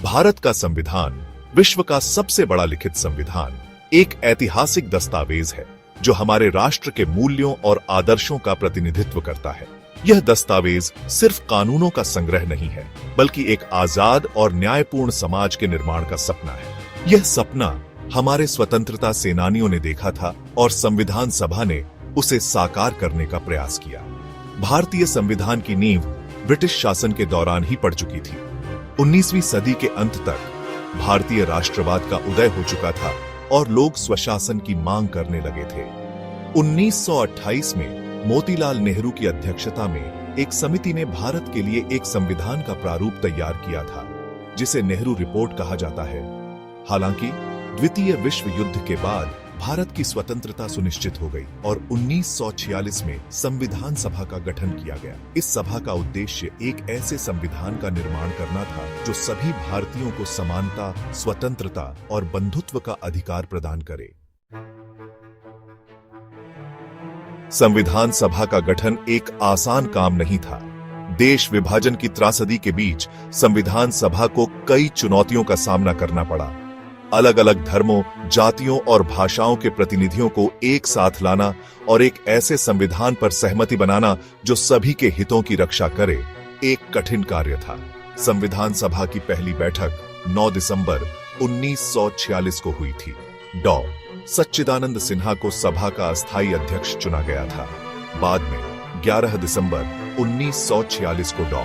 भारत का संविधान विश्व का सबसे बड़ा लिखित संविधान एक ऐतिहासिक दस्तावेज है जो हमारे राष्ट्र के मूल्यों और आदर्शों का प्रतिनिधित्व करता है। यह दस्तावेज सिर्फ कानूनों का संग्रह नहीं है, बल्कि एक आजाद और न्यायपूर्ण समाज के निर्माण का सपना है। यह सपना हमारे स्वतंत्रता सेनानियों ने देखा था और संविधान सभा ने उसे साकार करने का प्रयास किया। भारतीय संविधान की नींव ब्रिटिश शासन के दौरान ही पड़ चुकी थी। 19वीं सदी के अंत तक भारतीय राष्ट्रवाद का उदय हो चुका था और लोग स्वशासन की मांग करने लगे थे। 1928 में मोतीलाल नेहरू की अध्यक्षता में एक समिति ने भारत के लिए एक संविधान का प्रारूप तैयार किया था, जिसे नेहरू रिपोर्ट कहा जाता है। हालांकि द्वितीय विश्व युद्ध के बाद भारत की स्वतंत्रता सुनिश्चित हो गई और 1946 में संविधान सभा का गठन किया गया। इस सभा का उद्देश्य एक ऐसे संविधान का निर्माण करना था जो सभी भारतीयों को समानता, स्वतंत्रता और बंधुत्व का अधिकार प्रदान करे। संविधान सभा का गठन एक आसान काम नहीं था। देश विभाजन की त्रासदी के बीच संविधान सभा को कई चुनौतियों का सामना करना पड़ा। अलग अलग धर्मों, जातियों और भाषाओं के प्रतिनिधियों को एक साथ लाना और एक ऐसे संविधान पर सहमति बनाना जो सभी के हितों की रक्षा करे, एक कठिन कार्य था। संविधान सभा की पहली बैठक 9 दिसंबर 1946 को हुई थी। डॉ. सच्चिदानंद सिन्हा को सभा का अस्थायी अध्यक्ष चुना गया था। बाद में 11 दिसंबर 1946 को डॉ.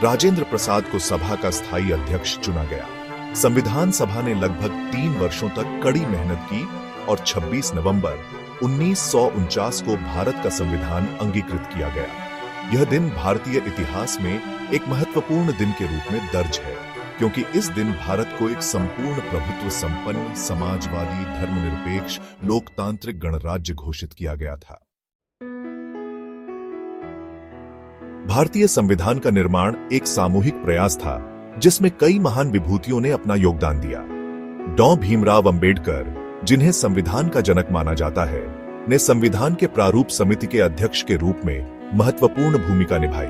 राजेंद्र प्रसाद को सभा का स्थायी अध्यक्ष चुना गया। संविधान सभा ने लगभग 3 वर्षों तक कड़ी मेहनत की और 26 नवंबर 1949 को भारत का संविधान अंगीकृत किया गया। यह दिन भारतीय इतिहास में एक महत्वपूर्ण दिन के रूप में दर्ज है, क्योंकि इस दिन भारत को एक संपूर्ण प्रभुत्व संपन्न, समाजवादी, धर्मनिरपेक्ष, लोकतांत्रिक गणराज्य घोषित किया गया था। भारतीय संविधान का निर्माण एक सामूहिक प्रयास था जिसमें कई महान विभूतियों ने अपना योगदान दिया। डॉ. भीमराव अंबेडकर, जिन्हें संविधान का जनक माना जाता है, ने संविधान के प्रारूप समिति के अध्यक्ष के रूप में महत्वपूर्ण भूमिका निभाई।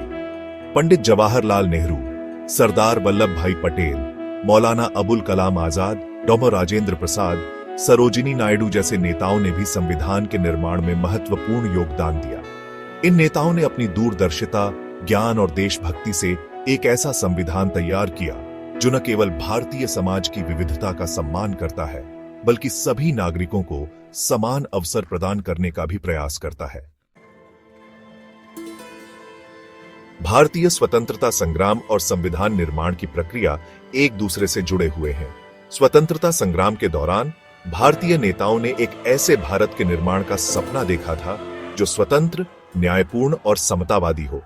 पंडित जवाहरलाल नेहरू, सरदार वल्लभ भाई पटेल, मौलाना अबुल कलाम आजाद, डॉ. राजेंद्र प्रसाद, सरोजिनी नायडू जैसे नेताओं ने भी संविधान के निर्माण में महत्वपूर्ण योगदान दिया। इन नेताओं ने अपनी दूरदर्शिता, ज्ञान और देशभक्ति से एक ऐसा संविधान तैयार किया जो न केवल भारतीय समाज की विविधता का सम्मान करता है, बल्कि सभी नागरिकों को समान अवसर प्रदान करने का भी प्रयास करता है। भारतीय स्वतंत्रता संग्राम और संविधान निर्माण की प्रक्रिया एक दूसरे से जुड़े हुए हैं। स्वतंत्रता संग्राम के दौरान भारतीय नेताओं ने एक ऐसे भारत के निर्माण का सपना देखा था जो स्वतंत्र, न्यायपूर्ण और समतावादी हो।